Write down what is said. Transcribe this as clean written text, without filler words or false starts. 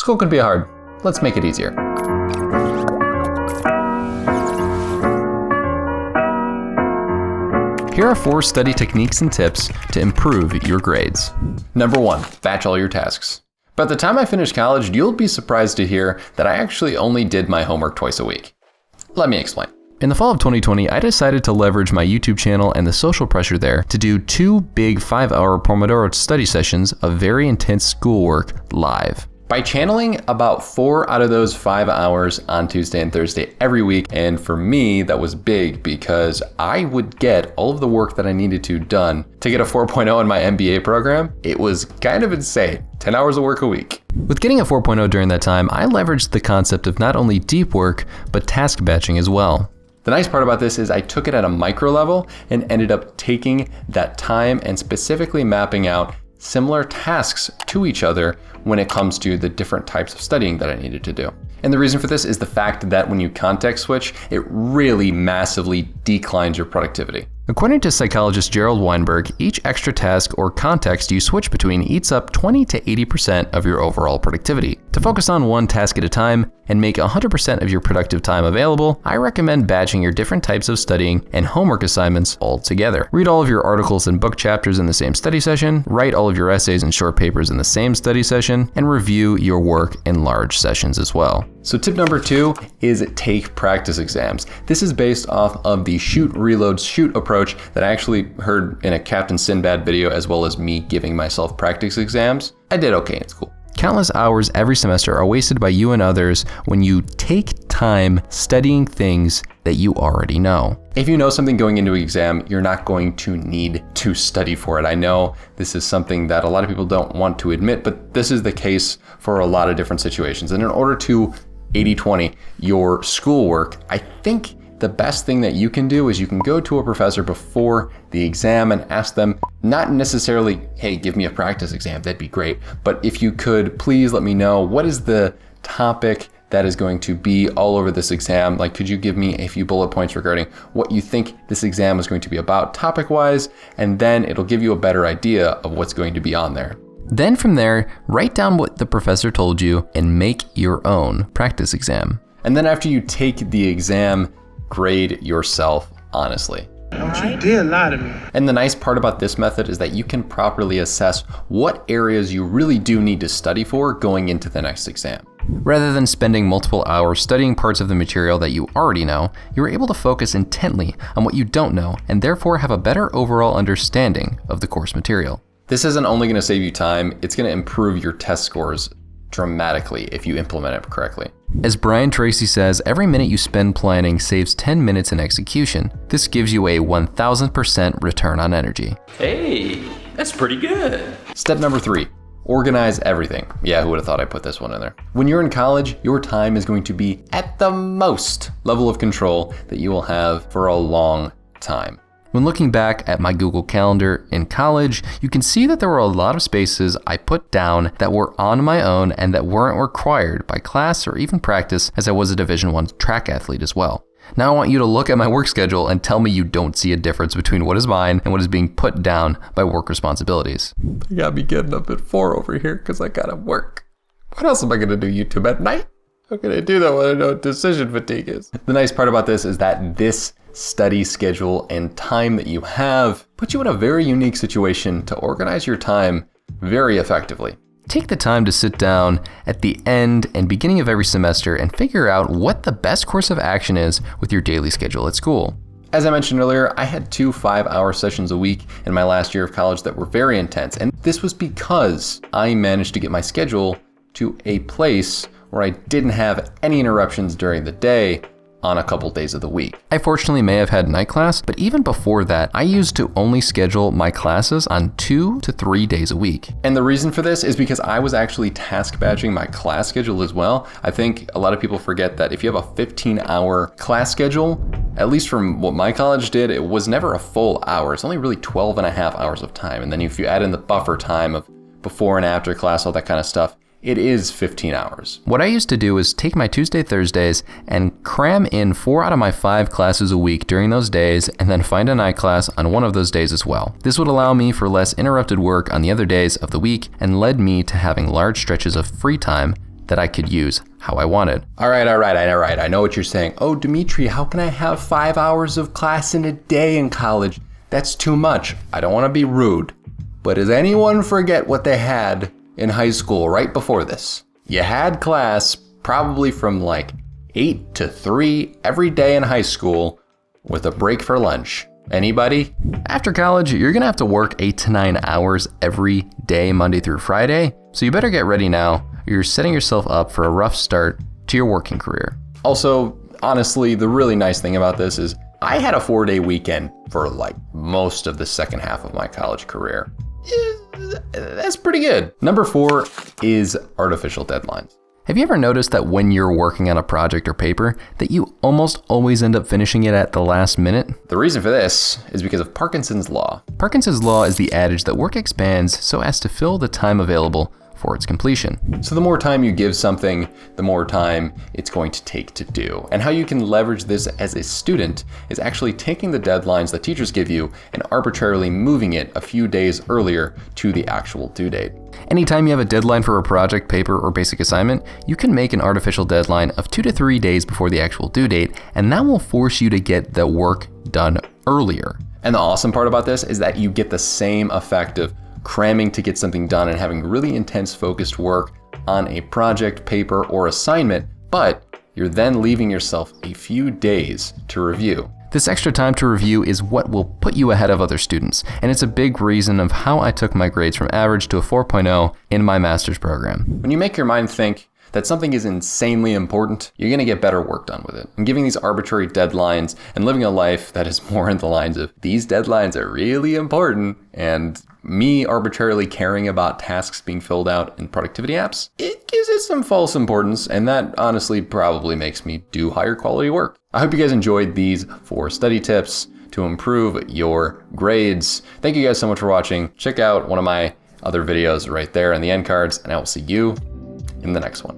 School can be hard. Let's make it easier. Here are 4 study techniques and tips to improve your grades. Number 1, batch all your tasks. By the time I finish college, you'll be surprised to hear that I actually only did my homework twice a week. Let me explain. In the fall of 2020, I decided to leverage my YouTube channel and the social pressure there to do 2 big 5-hour Pomodoro study sessions of very intense schoolwork live. By channeling about 4 out of those 5 hours on Tuesday and Thursday every week, and for me, that was big because I would get all of the work that I needed to done to get a 4.0 in my MBA program. It was kind of insane, 10 hours of work a week. With getting a 4.0 during that time, I leveraged the concept of not only deep work, but task batching as well. The nice part about this is I took it at a micro level and ended up taking that time and specifically mapping out similar tasks to each other when it comes to the different types of studying that I needed to do. And the reason for this is the fact that when you context switch, it really massively declines your productivity. According to psychologist Gerald Weinberg, each extra task or context you switch between eats up 20 to 80% of your overall productivity. To focus on one task at a time and make 100% of your productive time available, I recommend batching your different types of studying and homework assignments all together. Read all of your articles and book chapters in the same study session, write all of your essays and short papers in the same study session, and review your work in large sessions as well. So tip number 2 is take practice exams. This is based off of the shoot, reload, shoot approach that I actually heard in a Captain Sinbad video, as well as me giving myself practice exams. I did okay in school. Countless hours every semester are wasted by you and others when you take time studying things that you already know. If you know something going into an exam, you're not going to need to study for it. I know this is something that a lot of people don't want to admit, but this is the case for a lot of different situations. And in order to 80-20 your schoolwork, I think the best thing that you can do is you can go to a professor before the exam and ask them, not necessarily, hey, give me a practice exam, that'd be great. But if you could, please let me know what is the topic that is going to be all over this exam. Like, could you give me a few bullet points regarding what you think this exam is going to be about topic-wise? And then it'll give you a better idea of what's going to be on there. Then from there, write down what the professor told you and make your own practice exam. And then after you take the exam, grade yourself honestly. Don't you dare lie to me. And the nice part about this method is that you can properly assess what areas you really do need to study for going into the next exam. Rather than spending multiple hours studying parts of the material that you already know, you're able to focus intently on what you don't know and therefore have a better overall understanding of the course material. This isn't only going to save you time, it's going to improve your test scores dramatically if you implement it correctly. As Brian Tracy says, every minute you spend planning saves 10 minutes in execution. This gives you a 1000% return on energy. Hey, that's pretty good. Step number 3, organize everything. Yeah, who would have thought I put this one in there? When you're in college, your time is going to be at the most level of control that you will have for a long time. When looking back at my Google Calendar in college, you can see that there were a lot of spaces I put down that were on my own and that weren't required by class or even practice, as I was a Division I track athlete as well. Now I want you to look at my work schedule and tell me you don't see a difference between what is mine and what is being put down by work responsibilities. I gotta be getting up at 4 over here because I gotta work. What else am I gonna do, YouTube at night? How can I do that when I know what decision fatigue is? The nice part about this is that this study schedule and time that you have puts you in a very unique situation to organize your time very effectively. Take the time to sit down at the end and beginning of every semester and figure out what the best course of action is with your daily schedule at school. As I mentioned earlier, I had 2 5-hour sessions a week in my last year of college that were very intense, and this was because I managed to get my schedule to a place where I didn't have any interruptions during the day on a couple days of the week. I fortunately may have had night class, but even before that, I used to only schedule my classes on 2 to 3 days a week. And the reason for this is because I was actually task batching my class schedule as well. I think a lot of people forget that if you have a 15-hour class schedule, at least from what my college did, it was never a full hour. It's only really 12 and a half hours of time. And then if you add in the buffer time of before and after class, all that kind of stuff, it is 15 hours. What I used to do is take my Tuesday, Thursdays and cram in 4 out of my 5 classes a week during those days and then find a night class on one of those days as well. This would allow me for less interrupted work on the other days of the week and led me to having large stretches of free time that I could use how I wanted. All right. I know what you're saying. Oh, Dimitri, how can I have 5 hours of class in a day in college? That's too much. I don't want to be rude, but does anyone forget what they had in high school right before this? You had class probably from like 8 to 3 every day in high school with a break for lunch. Anybody? After college, you're gonna have to work 8 to 9 hours every day, Monday through Friday, so you better get ready now. You're setting yourself up for a rough start to your working career. Also, honestly, the really nice thing about this is I had a 4-day weekend for like most of the second half of my college career. That's pretty good. Number 4 is artificial deadlines. Have you ever noticed that when you're working on a project or paper, that you almost always end up finishing it at the last minute? The reason for this is because of Parkinson's law. Parkinson's law is the adage that work expands so as to fill the time available for its completion. So the more time you give something, the more time it's going to take to do. And how you can leverage this as a student is actually taking the deadlines that teachers give you and arbitrarily moving it a few days earlier to the actual due date. Anytime you have a deadline for a project, paper, or basic assignment, you can make an artificial deadline of 2 to 3 days before the actual due date, and that will force you to get the work done earlier. And the awesome part about this is that you get the same effect of cramming to get something done and having really intense focused work on a project, paper, or assignment, but you're then leaving yourself a few days to review. This extra time to review is what will put you ahead of other students, and it's a big reason of how I took my grades from average to a 4.0 in my master's program. When you make your mind think that something is insanely important, you're gonna get better work done with it. And giving these arbitrary deadlines and living a life that is more in the lines of these deadlines are really important, and me arbitrarily caring about tasks being filled out in productivity apps, it gives it some false importance, and that honestly probably makes me do higher quality work. I hope you guys enjoyed these 4 study tips to improve your grades. Thank you guys so much for watching. Check out one of my other videos right there in the end cards, and I will see you in the next one.